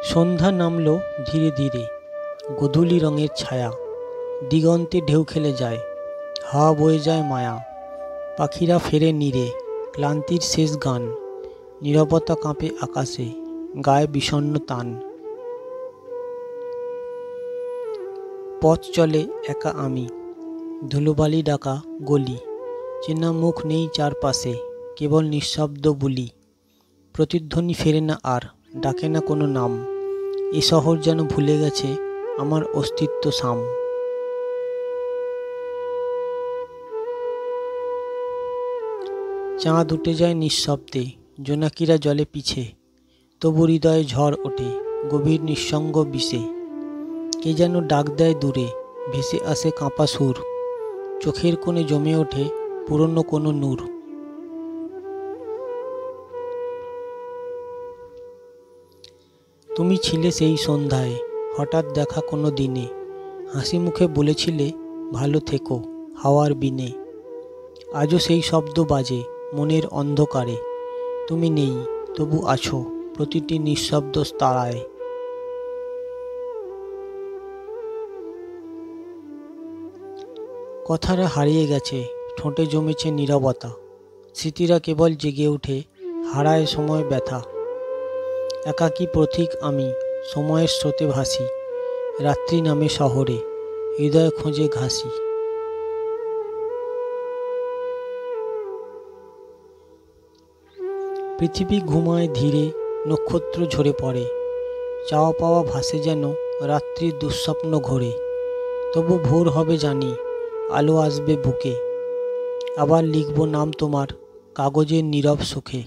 সন্ধ্যা নামলো ধীরে ধীরে, গোধূলি রঙের ছায়া, দিগন্তে ঢেউ খেলে যায়, হাওয়া বয়ে যায় মায়া। পাখিরা ফেরে নীড়ে, ক্লান্তির শেষ গান, নীরবতা কাঁপে আকাশে, গায়ে বিষণ্ণ তান। পথ চলে একা আমি, ধুলোবালি ডাকা গলি, চেনা মুখ নেই চারপাশে, কেবল নিঃশব্দ বুলি। প্রতিধ্বনি ফেরে না আর, ডাকে না কোনো নাম, এ শহর যেন ভুলে গেছে আমার অস্তিত্ব সাম। চাঁদ উঠে যায় নিঃশব্দে, জোনাকিরা জলে পিছে, তবু হৃদয়ে ঝড় ওঠে গভীর নিঃসঙ্গ বিষে। কে যেন ডাক দেয় দূরে, ভেসে আসে কাঁপা সুর, চোখের কোণে জমে ওঠে পুরনো কোনো নূর। তুমি ছিলে সেই সন্ধ্যায়, হঠাৎ দেখা কোনো দিনে, হাসি মুখে বলেছিলে ভালো থেকো হাওয়ার বিনে। আজও সেই শব্দ বাজে মনের অন্ধকারে, তুমি নেই তবু আছো প্রতিটি নিঃশব্দ তারায়। কথারা হারিয়ে গেছে, ঠোঁটে জমেছে নীরবতা, স্মৃতিরা কেবল জেগে ওঠে, হারায় সময় ব্যথা। একাকী পথিক আমি, সময়ের স্রোতে ভাসি, রাত্রি নামে শহরে, হৃদয় খোঁজে ঘাসি। পৃথিবী ঘুমায় ধীরে, নক্ষত্র ঝরে পড়ে, চাওয়া পাওয়া ভাসে যেন রাত্রির দুঃস্বপ্ন ঘোরে। তবু ভোর হবে জানি, আলো আসবে বুকে, আবার লিখব নাম তোমার কাগজের নীরব সুখে।